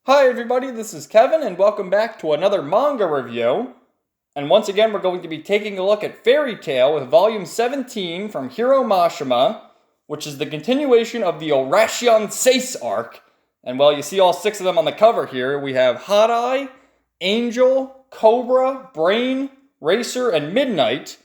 Hi everybody, this is Kevin and welcome back to another manga review. And once again we're going to be taking a look at Fairy Tail with volume 17 from Hiro Mashima, which is the continuation of the Orashion Seis arc. And well, you see all six of them on the cover here. We have Hot Eye, Angel, Cobra, Brain, Racer, and Midnight.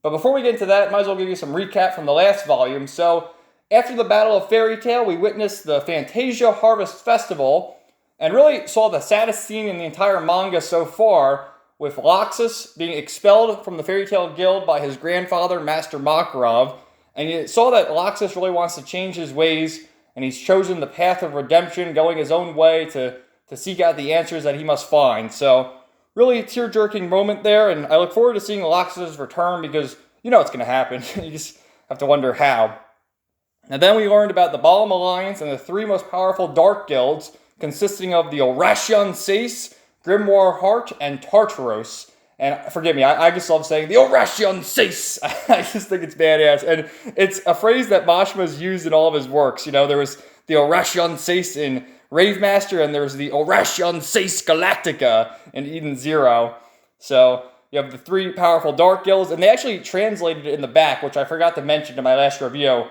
But before we get into that, might as well give you some recap from the last volume. So, after the Battle of Fairy Tail, we witnessed the Fantasia Harvest Festival, and really saw the saddest scene in the entire manga so far, with Loxus being expelled from the Fairy Tail Guild by his grandfather, Master Makarov. And you saw that Loxus really wants to change his ways, and he's chosen the path of redemption, going his own way to seek out the answers that he must find. So, really tear-jerking moment there, and I look forward to seeing Loxus' return because you know it's going to happen. You just have to wonder how. And then we learned about the Balam Alliance and the three most powerful Dark Guilds, consisting of the Orashion Seis, Grimoire Heart, and Tartaros. And forgive me, I just love saying the Orashion Seis. I just think it's badass. And it's a phrase that Mashima's used in all of his works. You know, there was the Orashion Seis in Rave Master, and there's the Orashion Seis Galactica in Eden Zero. So you have the three powerful Dark Guilds, and they actually translated it in the back, which I forgot to mention in my last review.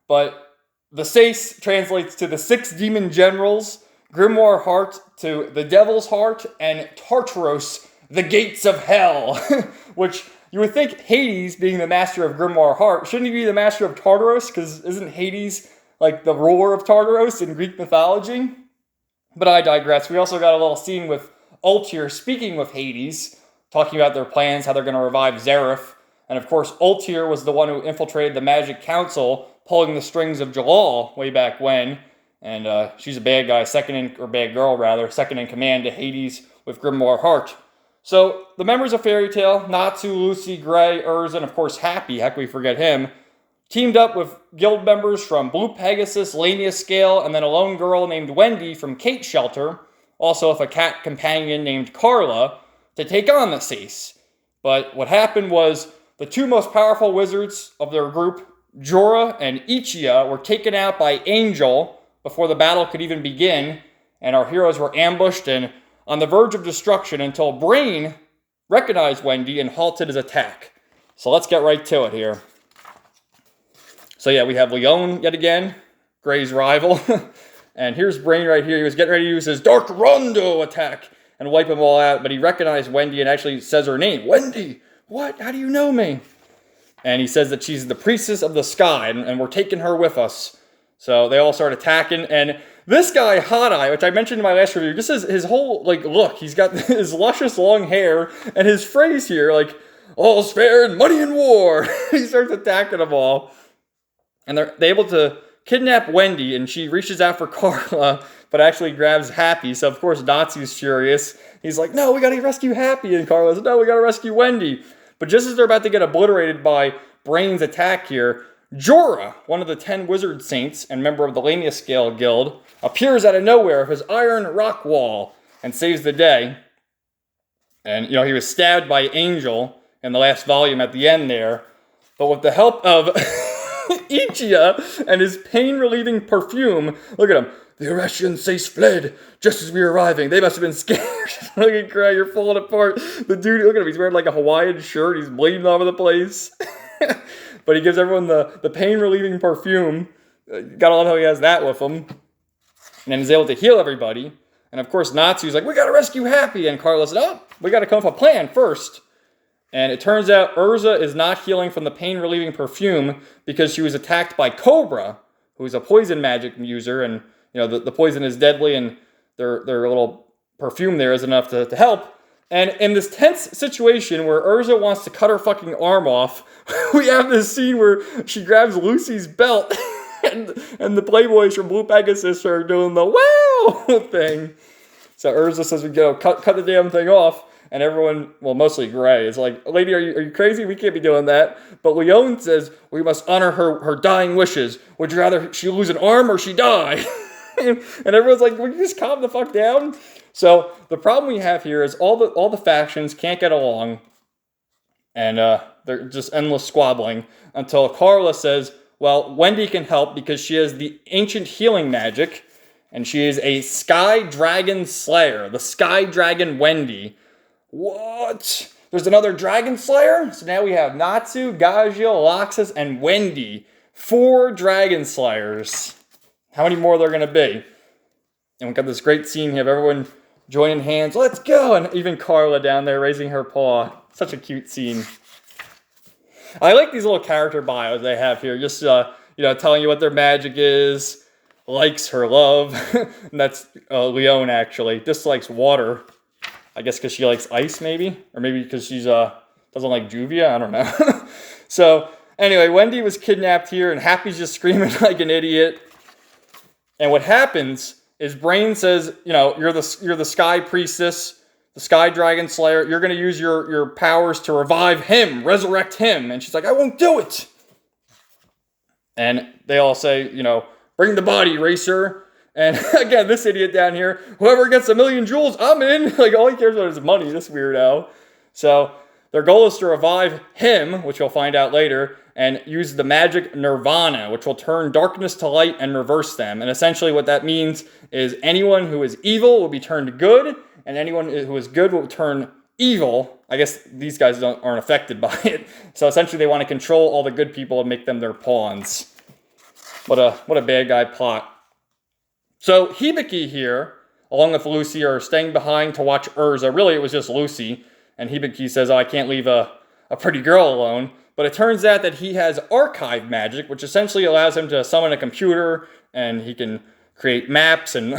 But the Seis translates to the six demon generals, Grimoire Heart to the Devil's Heart, and Tartaros, the Gates of Hell. Which you would think Hades, being the master of Grimoire Heart, shouldn't he be the master of Tartaros? Because isn't Hades like the ruler of Tartaros in Greek mythology? But I digress. We also got a little scene with Ultir speaking with Hades, talking about their plans, how they're going to revive Zeref. And of course, Ultir was the one who infiltrated the Magic Council, pulling the strings of Jalal way back when. And she's a bad guy, bad girl rather, second in command to Hades with Grimoire Heart. So, the members of Fairy Tail, Natsu, Lucy, Gray, Urza, and of course Happy, how can we forget him, teamed up with guild members from Blue Pegasus, Lania Scale, and then a lone girl named Wendy from Kate Shelter, also with a cat companion named Carla, to take on the Seis. But what happened was the two most powerful wizards of their group, Jorah and Ichiya, were taken out by Angel before the battle could even begin, and our heroes were ambushed and on the verge of destruction until Brain recognized Wendy and halted his attack. So let's get right to it here. So yeah, we have Leon yet again, Gray's rival. And here's Brain right here. He was getting ready to use his Dark Rondo attack and wipe them all out, but he recognized Wendy and actually says her name. Wendy! What? How do you know me? And he says that she's the Priestess of the Sky, and we're taking her with us. So they all start attacking, and this guy, Hot Eye, which I mentioned in my last review, just his whole, look, he's got his luscious long hair, and his phrase here, all's fair in money and war. He starts attacking them all. And they're able to kidnap Wendy, and she reaches out for Carla, but actually grabs Happy. So, of course, Natsu's furious. He's like, no, we gotta rescue Happy. And Carla's, no, we gotta rescue Wendy. But just as they're about to get obliterated by Brain's attack here, Jorah, one of the 10 wizard saints and member of the Lania Scale Guild, appears out of nowhere with his iron rock wall and saves the day. And, you know, he was stabbed by Angel in the last volume at the end there. But with the help of Ichiya and his pain-relieving perfume, look at him. The Orashion Seis fled just as we were arriving. They must have been scared. Look at Gray, you're falling apart. The dude, look at him. He's wearing like a Hawaiian shirt. He's bleeding all over the place. But he gives everyone the pain-relieving perfume. Gotta love how he has that with him. And then he's able to heal everybody. And of course, Natsu's like, we gotta rescue Happy. And Carla said, oh, we gotta come up with a plan first. And it turns out Urza is not healing from the pain-relieving perfume because she was attacked by Cobra, who's a poison magic user. And, you know, the poison is deadly, and their little perfume there is enough to help. And in this tense situation where Urza wants to cut her fucking arm off, we have this scene where she grabs Lucy's belt, and the Playboys from Blue Pegasus are doing the wow thing. So Urza says we go cut the damn thing off, and everyone, well, mostly Gray, is like, lady, are you crazy? We can't be doing that. But Leon says we must honor her dying wishes. Would you rather she lose an arm or she die? And everyone's like, will you just calm the fuck down? So the problem we have here is all the factions can't get along, and they're just endless squabbling until Carla says, well, Wendy can help because she has the ancient healing magic, and she is a Sky Dragon Slayer, the Sky Dragon Wendy. What? There's another Dragon Slayer? So now we have Natsu, Gajeel, Loxus, and Wendy. 4 Dragon Slayers. How many more are there going to be? And we've got this great scene here of everyone joining hands. Let's go! And even Carla down there raising her paw. Such a cute scene. I like these little character bios they have here. Just, telling you what their magic is. Likes her love. And that's Leon, actually. Dislikes water. I guess because she likes ice, maybe? Or maybe because she's doesn't like Juvia? I don't know. So, anyway, Wendy was kidnapped here, and Happy's just screaming like an idiot. And what happens is Brain says, you're the Sky Priestess, the Sky Dragon Slayer. You're going to use your powers to revive him, resurrect him. And she's like, I won't do it. And they all say, bring the body, Racer. And again, this idiot down here, whoever gets 1,000,000 jewels, I'm in. Like, all he cares about is money, this weirdo. So their goal is to revive him, which we'll find out later, and use the magic Nirvana, which will turn darkness to light and reverse them. And essentially what that means is anyone who is evil will be turned good, and anyone who is good will turn evil. I guess these guys aren't affected by it. So essentially they want to control all the good people and make them their pawns. What a bad guy plot. So Hibiki here, along with Lucy, are staying behind to watch Urza. Really, it was just Lucy. And Hibiki says, I can't leave a pretty girl alone. But it turns out that he has archive magic, which essentially allows him to summon a computer, and he can create maps and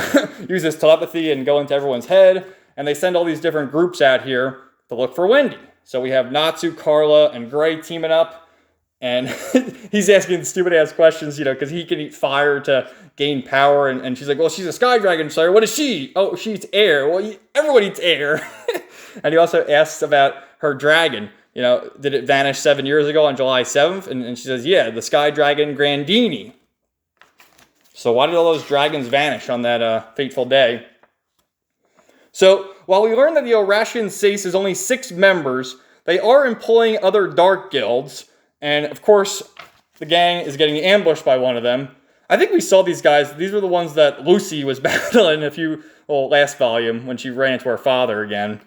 use his telepathy and go into everyone's head. And they send all these different groups out here to look for Wendy. So we have Natsu, Carla, and Gray teaming up. And he's asking stupid-ass questions, because he can eat fire to gain power. And she's like, well, she's a Sky Dragon Slayer. What is she? Oh, she eats air. Well, everyone eats air. And he also asks about her dragon. Did it vanish 7 years ago on July 7th? And she says, yeah, the Sky Dragon Grandini. So why did all those dragons vanish on that fateful day? So while we learn that the Orashian Sace is only 6 members, they are employing other dark guilds. And, of course, the gang is getting ambushed by one of them. I think we saw these guys. These were the ones that Lucy was battling last volume when she ran into her father again.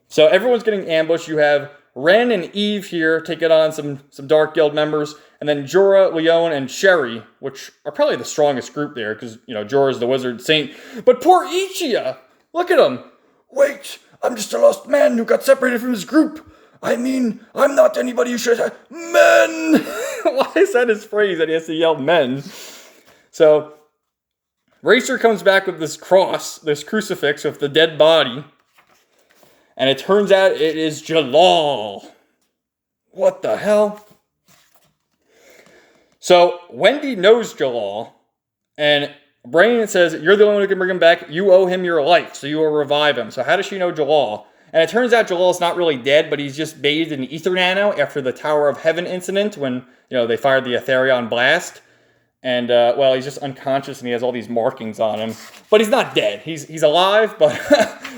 So everyone's getting ambushed. You have Ren and Eve here taking on some Dark Guild members. And then Jorah, Leon, and Sherry, which are probably the strongest group there because, Jorah's the wizard saint. But poor Ichiya! Look at him! Wait! I'm just a lost man who got separated from his group! I'm not anybody you should have... Men! Why is that his phrase that he has to yell men? So, Racer comes back with this cross, this crucifix with the dead body. And it turns out it is Jalal. What the hell? So, Wendy knows Jalal. And Brain says, you're the only one who can bring him back. You owe him your life, so you will revive him. So how does she know Jalal? And it turns out Jalal's not really dead, but he's just bathed in ether nano after the Tower of Heaven incident when, they fired the Aetherion blast. And, he's just unconscious and he has all these markings on him. But he's not dead. He's alive, but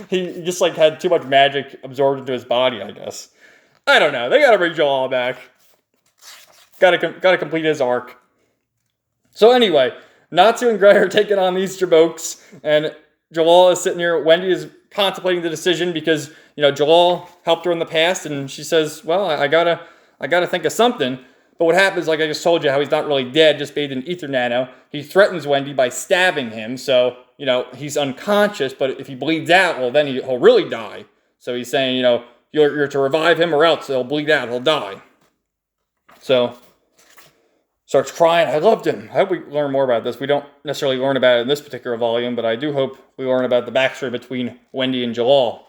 he just, had too much magic absorbed into his body, I guess. I don't know. They gotta bring Jalal back. Gotta complete his arc. So anyway, Natsu and Gray are taking on these Jabokes, and Jalal is sitting here. Wendy is contemplating the decision because, Jalal helped her in the past, and she says, well, I gotta think of something. But what happens, like I just told you, how he's not really dead, just bathed in ether nano. He threatens Wendy by stabbing him, so, he's unconscious, but if he bleeds out, well, then he'll really die. So he's saying, you're to revive him or else he'll bleed out, he'll die. So, starts crying, I loved him. I hope we learn more about this. We don't necessarily learn about it in this particular volume, but I do hope we learn about the backstory between Wendy and Jalal.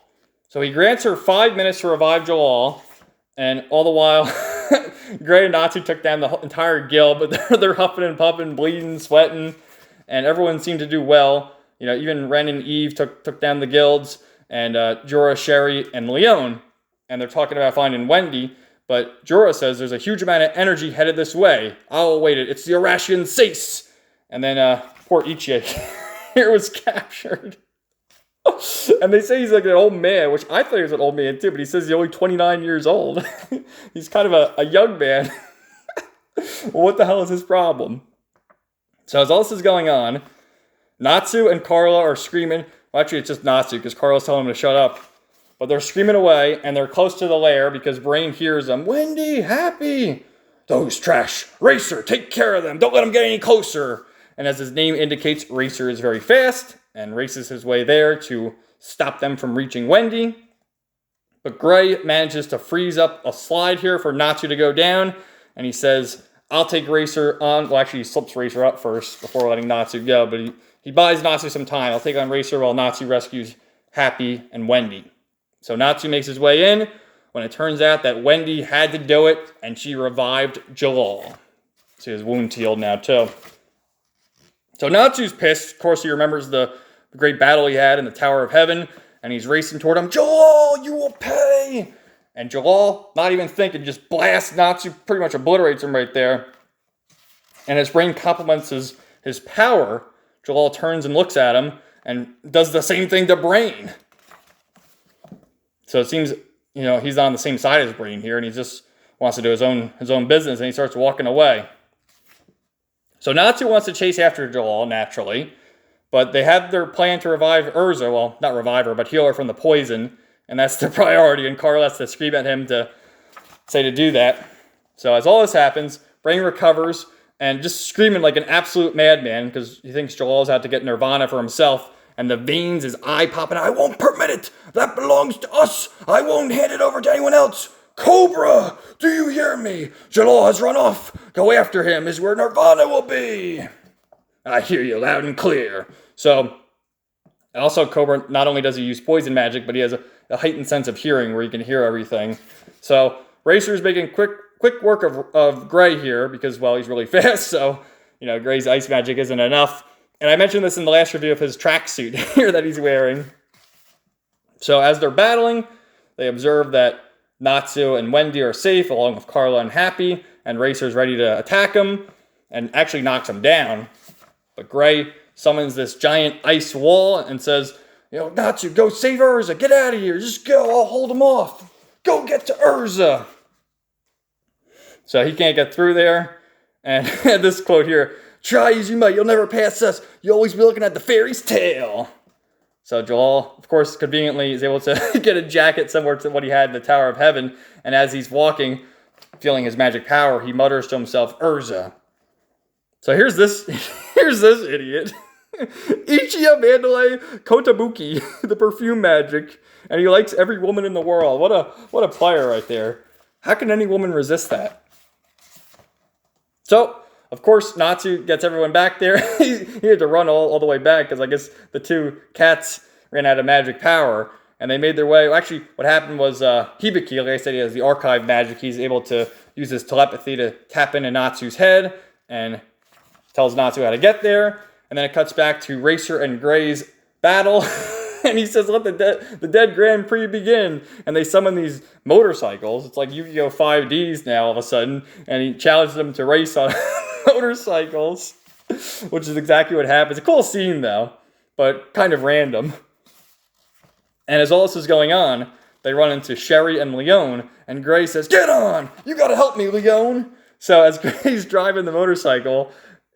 So he grants her 5 minutes to revive Jalal, and all the while, Gray and Natsu took down the entire guild, but they're huffing and puffing, bleeding, sweating, and everyone seemed to do well. Even Ren and Eve took down the guilds, and Jorah, Sherry, and Leon, and they're talking about finding Wendy. But Jorah says there's a huge amount of energy headed this way. I'll await it. It's the Orashian Sace. And then poor Ichiya here was captured. And they say he's like an old man, which I thought he was an old man too, but he says he's only 29 years old. He's kind of a young man. Well, what the hell is his problem? So as all this is going on, Natsu and Carla are screaming. Well, actually, it's just Natsu because Carla's telling him to shut up. But they're screaming away, and they're close to the lair because Brain hears them. Wendy, Happy! Those trash! Racer, take care of them! Don't let them get any closer! And as his name indicates, Racer is very fast and races his way there to stop them from reaching Wendy. But Gray manages to freeze up a slide here for Natsu to go down, and he says, I'll take Racer on. Well, actually, he slips Racer up first before letting Natsu go, but he buys Natsu some time. I'll take on Racer while Natsu rescues Happy and Wendy. So Natsu makes his way in when it turns out that Wendy had to do it, and she revived Jalal. So his wound's healed now, too. So Natsu's pissed. Of course, he remembers the great battle he had in the Tower of Heaven, and he's racing toward him. Jalal, you will pay! And Jalal, not even thinking, just blasts Natsu, pretty much obliterates him right there. And as Brain compliments his power, Jalal turns and looks at him and does the same thing to Brain. So it seems, he's on the same side as Brain here, and he just wants to do his own business, and he starts walking away. So Natsu wants to chase after Jalal, naturally, but they have their plan to revive Urza. Well, not revive her, but heal her from the poison, and that's their priority, and Carla has to scream at him to say to do that. So as all this happens, Brain recovers, and just screaming like an absolute madman, because he thinks Jalal's out to get Nirvana for himself, and the veins, his eye popping, I won't permit it! That belongs to us! I won't hand it over to anyone else! Cobra! Do you hear me? Jalal has run off! Go after him is where Nirvana will be! I hear you loud and clear. So, also Cobra, not only does he use poison magic, but he has a heightened sense of hearing where he can hear everything. So, Racer's making quick work of Gray here because, well, he's really fast, so, Gray's ice magic isn't enough. And I mentioned this in the last review of his tracksuit here that he's wearing. So as they're battling, they observe that Natsu and Wendy are safe, along with Carla and Happy, and Racer's ready to attack him, and actually knocks him down. But Gray summons this giant ice wall and says, Natsu, go save Urza, get out of here, just go, I'll hold him off. Go get to Urza. So he can't get through there, and this quote here, try as you might, you'll never pass us. You'll always be looking at the fairy's tail. So Jalal, of course, conveniently is able to get a jacket similar to what he had in the Tower of Heaven. And as he's walking, feeling his magic power, he mutters to himself, Urza. So here's this idiot. Ichiya Mandalay Kotabuki, the perfume magic. And he likes every woman in the world. What a player right there. How can any woman resist that? So, of course, Natsu gets everyone back there. He had to run all the way back because I guess the two cats ran out of magic power. And they made their way. Well, actually, what happened was Hibiki, like I said, he has the archive magic. He's able to use his telepathy to tap into Natsu's head and tells Natsu how to get there. And then it cuts back to Racer and Gray's battle. And he says, let the dead Grand Prix begin. And they summon these motorcycles. It's like Yu-Gi-Oh! 5Ds now all of a sudden. And he challenges them to race on motorcycles, which is exactly what happens. A cool scene, though, but kind of random. And as all this is going on, they run into Sherry and Leon, and Gray says, get on! You gotta help me, Leon! So as Gray's driving the motorcycle,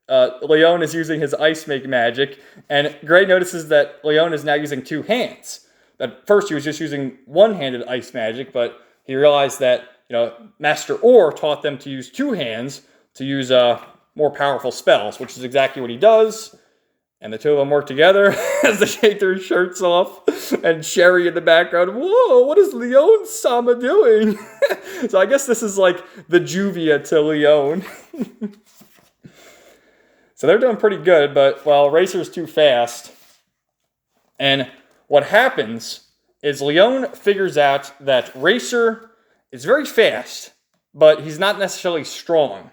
Leon is using his ice make magic, and Gray notices that Leon is now using two hands. At first he was just using one-handed ice magic, but he realized that, Master Orr taught them to use two hands to use more powerful spells, which is exactly what he does. And the two of them work together as they take their shirts off. And Sherry in the background, whoa, what is Leon-sama doing? So I guess this is like the Juvia to Leon. So they're doing pretty good, but, well, Racer's too fast. And what happens is Leon figures out that Racer is very fast, but he's not necessarily strong.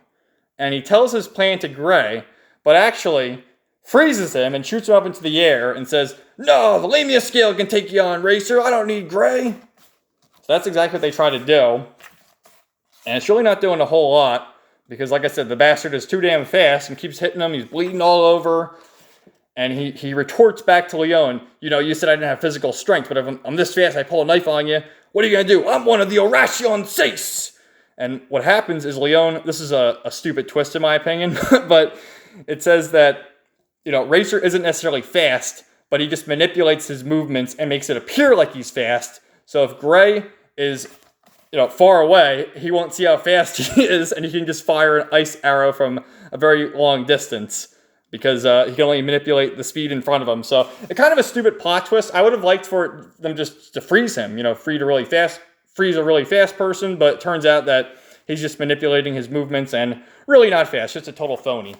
And he tells his plan to Gray, but actually freezes him and shoots him up into the air and says, no, the Lamia scale can take you on, Racer. I don't need Gray. So that's exactly what they try to do. And it's really not doing a whole lot because, like I said, the bastard is too damn fast and keeps hitting him. He's bleeding all over. And he retorts back to Leon, you said I didn't have physical strength, but if I'm this fast, I pull a knife on you. What are you going to do? I'm one of the Oracion Seis. And what happens is Leon, this is a stupid twist in my opinion, but it says that Racer isn't necessarily fast, but he just manipulates his movements and makes it appear like he's fast. So if Gray is, far away, he won't see how fast he is, and he can just fire an ice arrow from a very long distance because he can only manipulate the speed in front of him. So it's kind of a stupid plot twist. I would have liked for them just to freeze him, freeze a really fast person, but it turns out that he's just manipulating his movements and really not fast, just a total phony.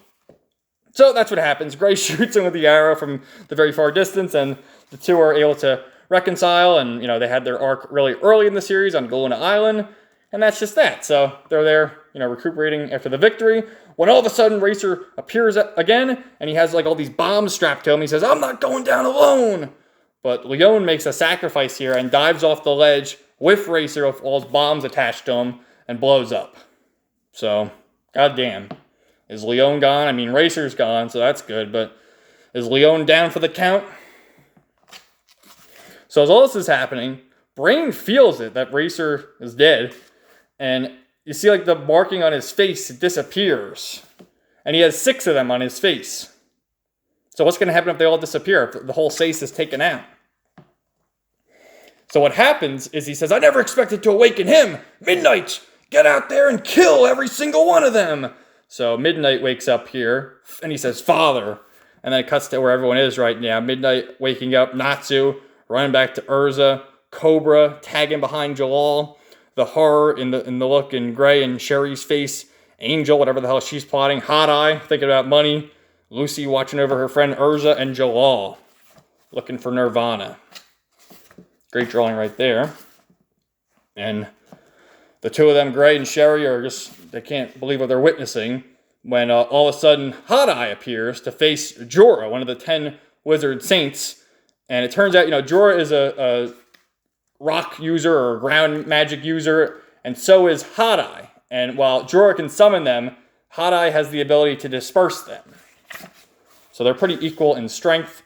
So that's what happens. Gray shoots him with the arrow from the very far distance, and the two are able to reconcile, and, they had their arc really early in the series on Galuna Island, and that's just that. So they're there, recuperating after the victory, when all of a sudden Racer appears again, and he has, all these bombs strapped to him. He says, "I'm not going down alone!" But Leon makes a sacrifice here and dives off the ledge with Racer with all his bombs attached to him and blows up. So, goddamn. Is Leon gone? I mean, Racer's gone, so that's good, but is Leon down for the count? So as all this is happening, Brain feels it, that Racer is dead, and you see, the marking on his face disappears. And he has 6 of them on his face. So what's going to happen if they all disappear, if the whole face is taken out? So what happens is he says, "I never expected to awaken him! Midnight! Get out there and kill every single one of them!" So Midnight wakes up here, and he says, "Father." And then it cuts to where everyone is right now. Midnight waking up, Natsu running back to Urza, Cobra tagging behind Jalal, the horror in the look in Gray and Sherry's face, Angel, whatever the hell she's plotting, Hot Eye, thinking about money, Lucy watching over her friend Urza, and Jalal looking for Nirvana. Great drawing right there. And the two of them, Gray and Sherry, they can't believe what they're witnessing when all of a sudden Hot Eye appears to face Jorah, one of the 10 wizard saints. And it turns out, Jorah is a rock user or ground magic user, and so is Hot Eye. And while Jorah can summon them, Hot Eye has the ability to disperse them. So they're pretty equal in strength.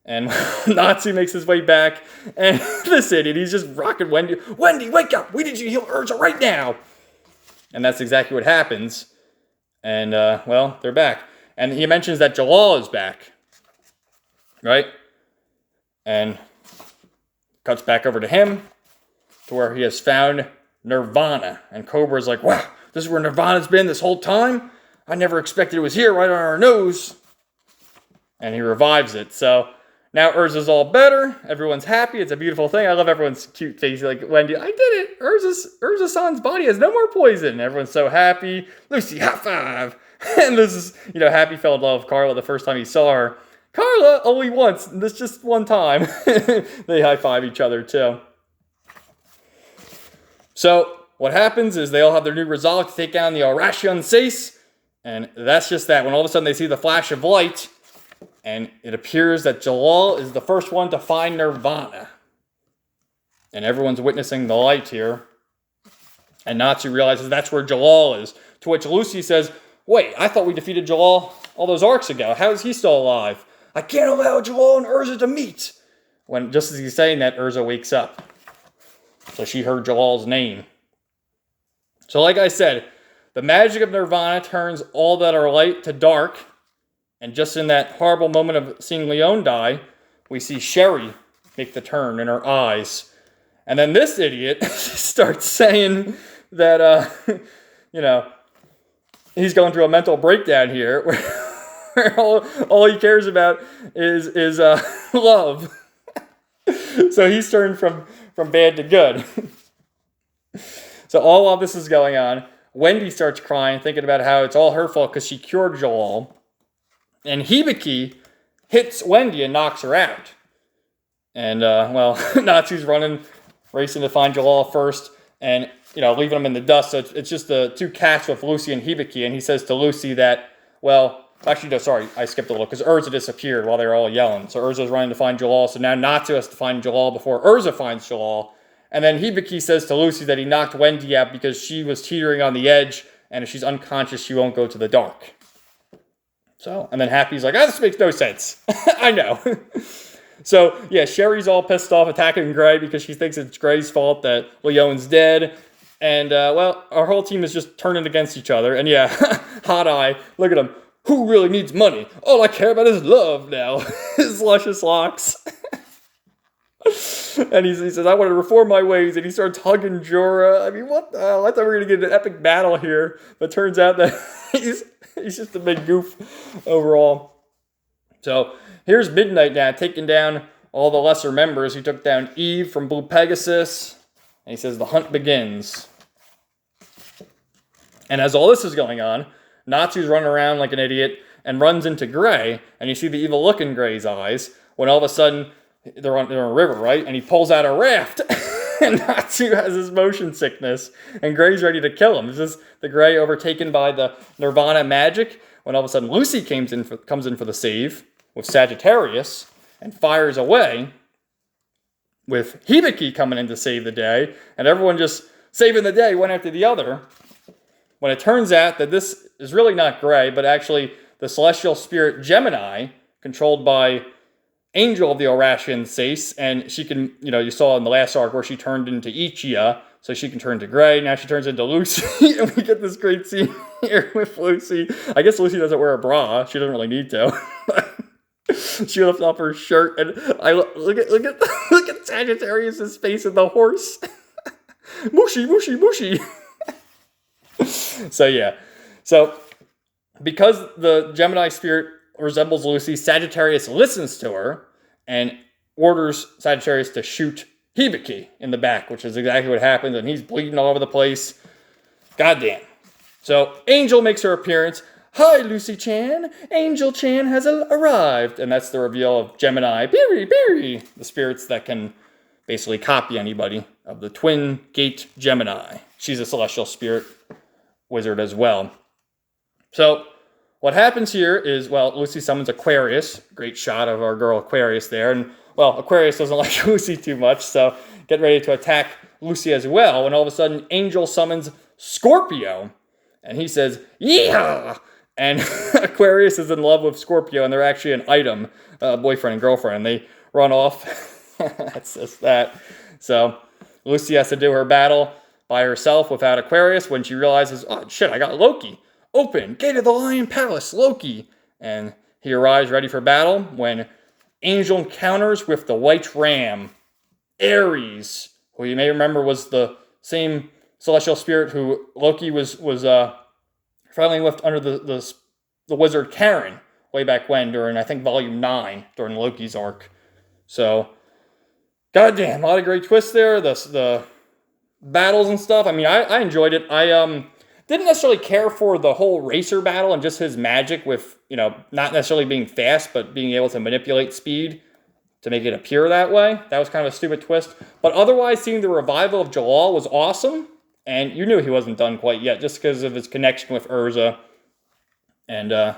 And Natsu makes his way back, and this idiot, he's just rocking Wendy. "Wendy, wake up! We need you to heal Urza right now!" And that's exactly what happens. And, they're back. And he mentions that Jalal is back. Right? And cuts back over to him, to where he has found Nirvana. And Cobra's like, "Wow, this is where Nirvana's been this whole time? I never expected it was here, right on our nose." And he revives it. So now Urza's all better. Everyone's happy. It's a beautiful thing. I love everyone's cute face. Like, "Wendy, I did it. Urza-san's body has no more poison." Everyone's so happy. Lucy, high five. And this is, Happy fell in love with Carla the first time he saw her. Carla, only once. This just one time. They high five each other too. So what happens is they all have their new resolve to take down the Aurashian Sace. And that's just that. When all of a sudden they see the flash of light, and it appears that Jalal is the first one to find Nirvana. And everyone's witnessing the light here. And Natsu realizes that's where Jalal is. To which Lucy says, "Wait, I thought we defeated Jalal all those arcs ago. How is he still alive? I can't allow Jalal and Urza to meet." When, just as he's saying that, Urza wakes up. So she heard Jalal's name. So like I said, the magic of Nirvana turns all that are light to dark. And just in that horrible moment of seeing Leon die, we see Sherry make the turn in her eyes. And then this idiot starts saying that, he's going through a mental breakdown here, where all he cares about is love. So he's turned from bad to good. So all while this is going on, Wendy starts crying, thinking about how it's all her fault because she cured Jalal. And Hibiki hits Wendy and knocks her out. And, Natsu's racing to find Jalal first, and, leaving him in the dust. So it's just the two cats with Lucy and Hibiki, and he says to Lucy that, actually, no, sorry, I skipped a little, because Urza disappeared while they were all yelling. So Urza's running to find Jalal, so now Natsu has to find Jalal before Urza finds Jalal. And then Hibiki says to Lucy that he knocked Wendy out because she was teetering on the edge, and if she's unconscious, she won't go to the dark. So, and then Happy's like, this makes no sense. I know. So, yeah, Sherry's all pissed off attacking Gray because she thinks it's Gray's fault that Leon's dead. And, our whole team is just turning against each other. And, yeah, Hot Eye, look at him. who really needs money? All I care about is love now. His luscious locks. And he says, I want to reform my ways, and he starts hugging Jorah. I mean, what the hell? I thought we were going to get an epic battle here, but turns out that he's just a big goof overall. So here's Midnight now, taking down all the lesser members. He took down Eve from Blue Pegasus, and he says the hunt begins. And as all this is going on, Natsu's running around like an idiot and runs into Gray, and you see the evil look in Gray's eyes, when all of a sudden, they're on a river, right? And he pulls out a raft, and Natsu has his motion sickness, and Gray's ready to kill him. This is the Gray overtaken by the Nirvana magic, when all of a sudden Lucy comes in for the save with Sagittarius, and fires away, with Hibiki coming in to save the day, and everyone just saving the day one after the other, when it turns out that this is really not Gray, but actually the celestial spirit Gemini, controlled by Angel of the Orashian Sace, and she can, you saw in the last arc where she turned into Ichia, so she can turn to Gray. Now she turns into Lucy, and we get this great scene here with Lucy. I guess Lucy doesn't wear a bra. She doesn't really need to. She lifts off her shirt, and I look at Sagittarius' face and the horse. Mushy, mushy, mushy. So yeah. So because the Gemini spirit resembles Lucy, Sagittarius listens to her and orders Sagittarius to shoot Hibiki in the back, which is exactly what happens, and he's bleeding all over the place. Goddamn. So Angel makes her appearance. Hi, Lucy-chan. Angel-chan has arrived. And that's the reveal of Gemini, the spirits that can basically copy anybody, of the Twin Gate Gemini. She's a celestial spirit wizard as well. So what happens here is, Lucy summons Aquarius. Great shot of our girl Aquarius there. And, Aquarius doesn't like Lucy too much, so get ready to attack Lucy as well. And all of a sudden, Angel summons Scorpio. And he says, yeah! And Aquarius is in love with Scorpio, and they're actually an item, boyfriend and girlfriend. They run off. That's just that. So Lucy has to do her battle by herself without Aquarius when she realizes, oh, shit, I got Loki. Open, gate of the Lion Palace, Loki. And he arrives ready for battle when Angel encounters with the White Ram, Ares, who you may remember was the same celestial spirit who Loki was friendly with under the wizard Karen way back when, during, I think, Volume 9, during Loki's arc. So, goddamn, a lot of great twists there. The battles and stuff. I mean, I enjoyed it. I didn't necessarily care for the whole racer battle and just his magic with, not necessarily being fast, but being able to manipulate speed to make it appear that way. That was kind of a stupid twist. But otherwise, seeing the revival of Jalal was awesome. And you knew he wasn't done quite yet, just because of his connection with Urza and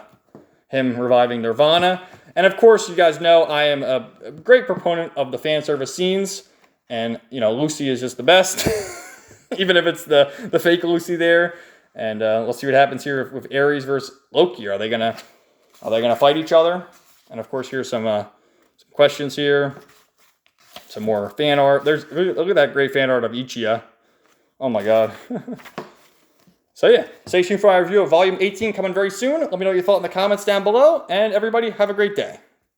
him reviving Nirvana. And of course, you guys know I am a great proponent of the fan service scenes. And, Lucy is just the best, even if it's the fake Lucy there. And we'll see what happens here with Ares versus Loki. Are they gonna fight each other? And of course, here's some questions here. Some more fan art. Look at that great fan art of Ichia. Oh my god. So yeah, stay tuned for our review of Volume 18 coming very soon. Let me know your thoughts in the comments down below. And everybody, have a great day.